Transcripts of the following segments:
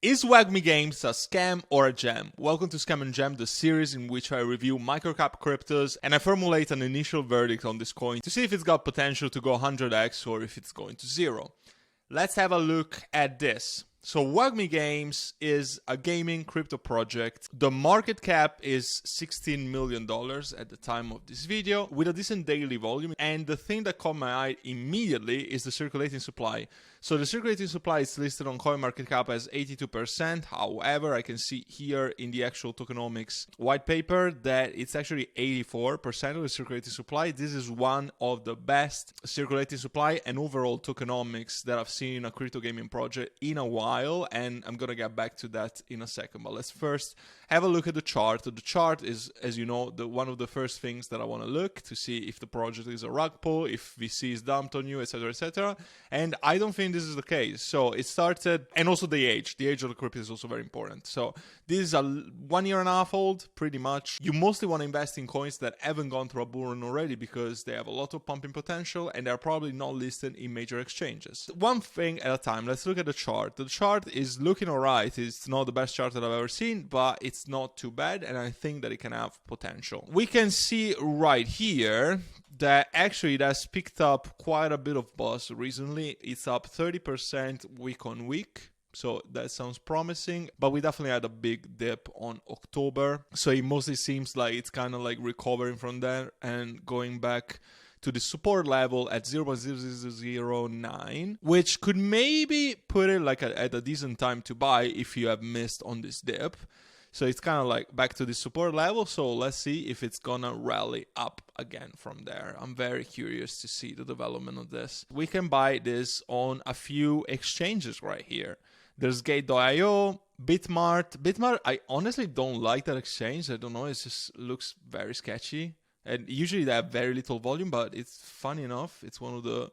Is Wagmi Games a scam or a gem? Welcome to Scam and Gem, the series in which I review microcap cryptos and I formulate an initial verdict on this coin to see if it's got potential to go 100x or if it's going to zero. Let's have a look at this. So Wagmi Games is a gaming crypto project. The market cap is $16 million at the time of this video with a decent daily volume. And the thing that caught my eye immediately is the circulating supply. So the circulating supply is listed on CoinMarketCap as 82%. However, I can see here in the actual tokenomics white paper that it's actually 84% of the circulating supply. This is one of the best circulating supply and overall tokenomics that I've seen in a crypto gaming project in a while. And I'm going to get back to that in a second. But let's first have a look at the chart. The chart is, as you know, one of the first things that I want to look to see if the project is a rug pull, if VC is dumped on you, etc., etc. And I don't think this is the case. So it started, and also the age of the crypto is also very important. So this is a 1.5 year old, pretty much. You mostly want to invest in coins that haven't gone through a bull run already because they have a lot of pumping potential and they're probably not listed in major exchanges. One thing at a time. Let's look at the chart. The chart is looking alright. It's not the best chart that I've ever seen, but it's not too bad, and I think that it can have potential. We can see right here that actually it has picked up quite a bit of buzz recently. It's up 30% week on week. So that sounds promising, but we definitely had a big dip on October. So it mostly seems like it's kind of like recovering from there and going back to the support level at 0.0009, which could maybe put it like at a decent time to buy if you have missed on this dip. So it's kind of like back to the support level. So let's see if it's gonna rally up again from there. I'm very curious to see the development of this. We can buy this on a few exchanges right here. There's Gate.io, Bitmart. Bitmart, I honestly don't like that exchange. I don't know, it just looks very sketchy. And usually they have very little volume, but it's funny enough, it's one of the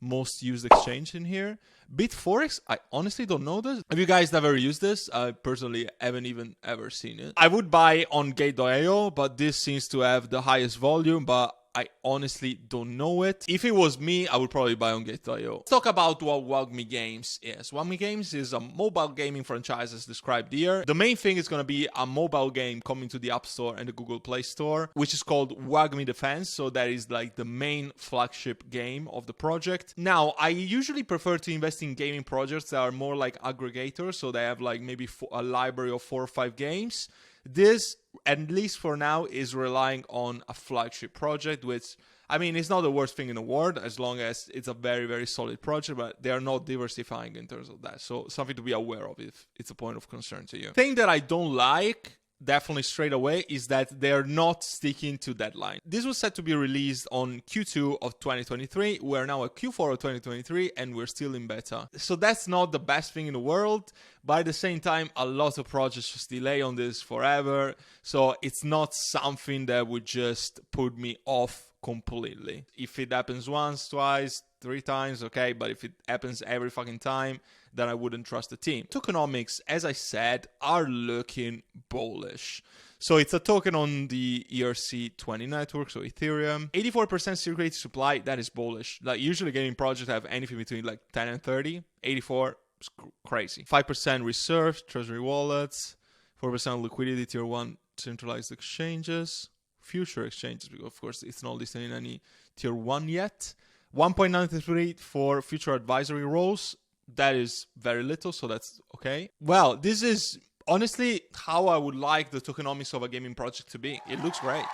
most used exchange in here. Bitforex, I honestly don't know this. Have you guys never used this? I personally haven't even ever seen it. I would buy on Gate.io, but this seems to have the highest volume, but I honestly don't know it. If it was me, I would probably buy on Gate.io. Let's talk about what Wagmi Games is. Wagmi Games is a mobile gaming franchise as described here. The main thing is going to be a mobile game coming to the App Store and the Google Play Store, which is called Wagmi Defense. So that is like the main flagship game of the project. Now, I usually prefer to invest in gaming projects that are more like aggregators. So they have like maybe a library of 4 or 5 games. This, at least for now, is relying on a flagship project, which, I mean, it's not the worst thing in the world as long as it's a very, very solid project, but they are not diversifying in terms of that. So something to be aware of if it's a point of concern to you. Thing that I don't like, definitely straight away, is that they're not sticking to deadline. This was set to be released on Q2 of 2023. We're now at Q4 of 2023 and we're still in beta. So that's not the best thing in the world, but at the same time, a lot of projects just delay on this forever. So it's not something that would just put me off completely. If it happens once, twice, 3 times, okay, but if it happens every fucking time, then I wouldn't trust the team. Tokenomics, as I said, are looking bullish. So it's a token on the ERC20 network, so Ethereum. 84% circulating supply, that is bullish. Like usually gaming projects have anything between like 10 and 30. 84 is crazy. 5% reserves, treasury wallets, 4% liquidity, tier 1 centralized exchanges, future exchanges, because of course it's not listed in any tier 1 yet. 1.93 for future advisory roles. That is very little, so that's okay. Well, this is honestly how I would like the tokenomics of a gaming project to be. It looks great.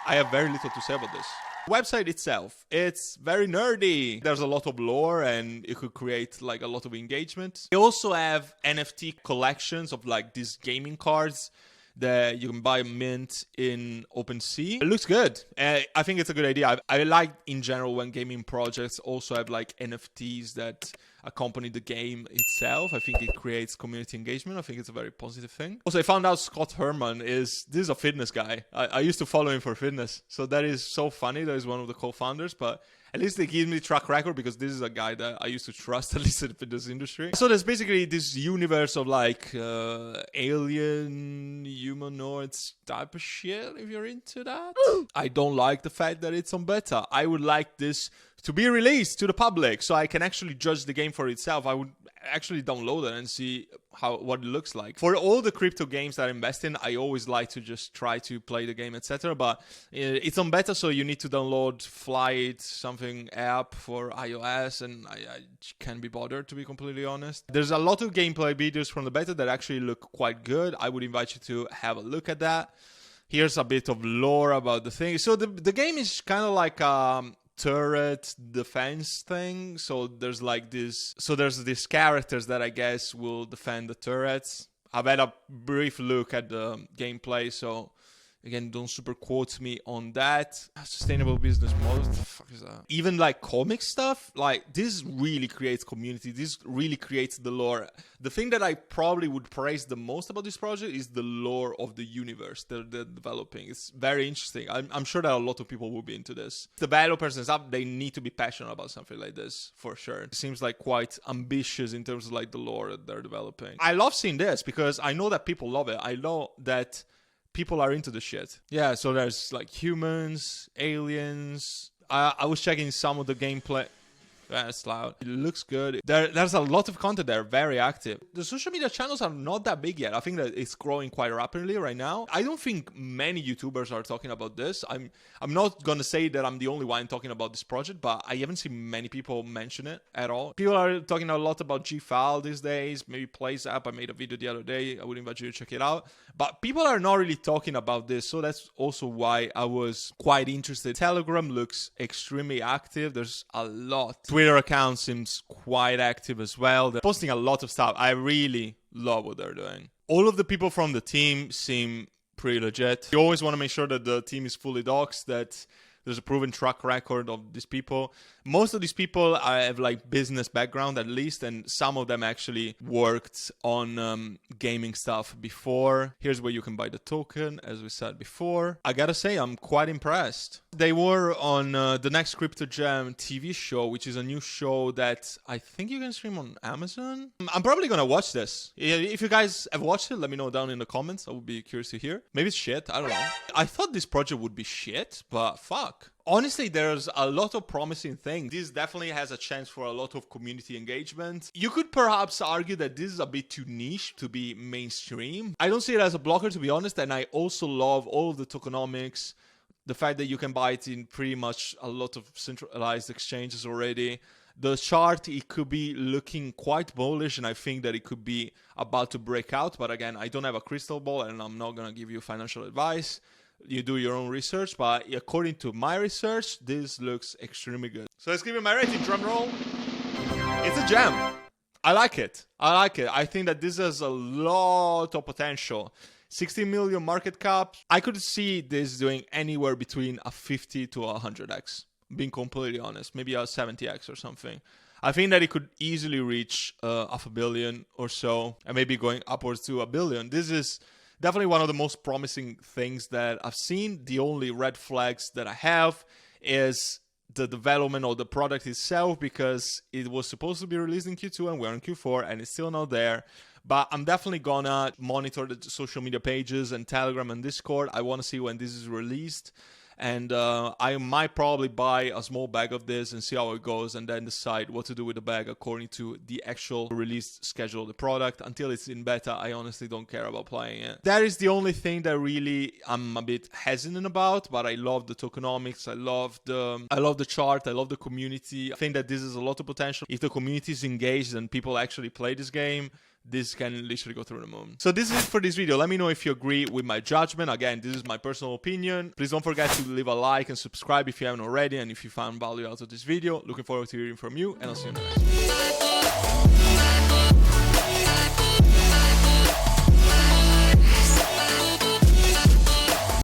I have very little to say about this. Website itself, it's very nerdy. There's a lot of lore and it could create like a lot of engagement. They also have NFT collections of like these gaming cards that you can buy mint in OpenSea. It looks good. I think it's a good idea. I like in general when gaming projects also have like NFTs that accompany the game itself. I think it creates community engagement. I think it's a very positive thing. Also, I found out Scott Herman is a fitness guy. I used to follow him for fitness. So that is so funny. That is one of the co-founders, but at least they give me track record because this is a guy that I used to trust, at least in the fitness industry. So there's basically this universe of like alien humanoids type of shit, if you're into that. I don't like the fact that it's on beta. I would like this to be released to the public so I can actually judge the game for itself. I would actually download it and see what it looks like. For all the crypto games that I invest in, I always like to just try to play the game, etc. But it's on beta, so you need to download Flight something app for iOS, and I can't be bothered, to be completely honest. There's a lot of gameplay videos from the beta that actually look quite good. I would invite you to have a look at that. Here's a bit of lore about the thing. So the game is kind of like turret defense thing. So there's like this. So there's these characters that I guess will defend the turrets. I've had a brief look at the gameplay, so again, don't super quote me on that. Sustainable business model. What the fuck is that? Even like comic stuff, like this really creates community. This really creates the lore. The thing that I probably would praise the most about this project is the lore of the universe they're developing. It's very interesting. I'm sure that a lot of people will be into this. The developers and stuff, they need to be passionate about something like this for sure. It seems like quite ambitious in terms of like the lore that they're developing. I love seeing this because I know that people love it. I know that people are into the shit. Yeah, so there's like humans, aliens. I was checking some of the gameplay. That's loud. It looks good. There's a lot of content there, very active. The social media channels are not that big yet. I think that it's growing quite rapidly right now. I don't think many YouTubers are talking about this. I'm not gonna say that I'm the only one talking about this project, but I haven't seen many people mention it at all. People are talking a lot about GFile these days, maybe Plays app. I made a video the other day. I would invite you to check it out. But people are not really talking about this, so that's also why I was quite interested. Telegram looks extremely active. There's a lot. Twitter account seems quite active as well. They're posting a lot of stuff. I really love what they're doing. All of the people from the team seem pretty legit. You always want to make sure that the team is fully doxed, that there's a proven track record of these people. Most of these people have like business background at least, and some of them actually worked on gaming stuff before. Here's where you can buy the token, as we said before. I gotta say, I'm quite impressed. They were on the Next Crypto Jam TV show, which is a new show that I think you can stream on Amazon. I'm probably gonna watch this. If you guys have watched it, let me know down in the comments. I would be curious to hear. Maybe it's shit, I don't know. I thought this project would be shit, but fuck. Honestly, there's a lot of promising things. This definitely has a chance for a lot of community engagement. You could perhaps argue that this is a bit too niche to be mainstream. I don't see it as a blocker, to be honest, and I also love all of the tokenomics, the fact that you can buy it in pretty much a lot of centralized exchanges already. The chart, it could be looking quite bullish, and I think that it could be about to break out. But again, I don't have a crystal ball, and I'm not going to give you financial advice. You do your own research, but according to my research, this looks extremely good. So let's give it my rating, drum roll. It's a gem. I like it. I think that this has a lot of potential. 60 million market cap. I could see this doing anywhere between a 50 to a 100x. Being completely honest, maybe a 70x or something. I think that it could easily reach $500 million or so, and maybe going upwards to $1 billion. This is definitely one of the most promising things that I've seen. The only red flags that I have is the development of the product itself, because it was supposed to be released in Q2 and we're in Q4 and it's still not there. But I'm definitely gonna monitor the social media pages and Telegram and Discord. I want to see when this is released. And I might probably buy a small bag of this and see how it goes, and then decide what to do with the bag according to the actual release schedule of the product. Until it's in beta, I honestly don't care about playing it. That is the only thing that really I'm a bit hesitant about, but I love the tokenomics, I love the chart, I love the community. I think that this is a lot of potential. If the community is engaged and people actually play this game, this can literally go through the moon. So this is it for this video. Let me know if you agree with my judgment. Again, this is my personal opinion. Please don't forget to leave a like and subscribe if you haven't already, and if you found value out of this video. Looking forward to hearing from you, and I'll see you in the next one.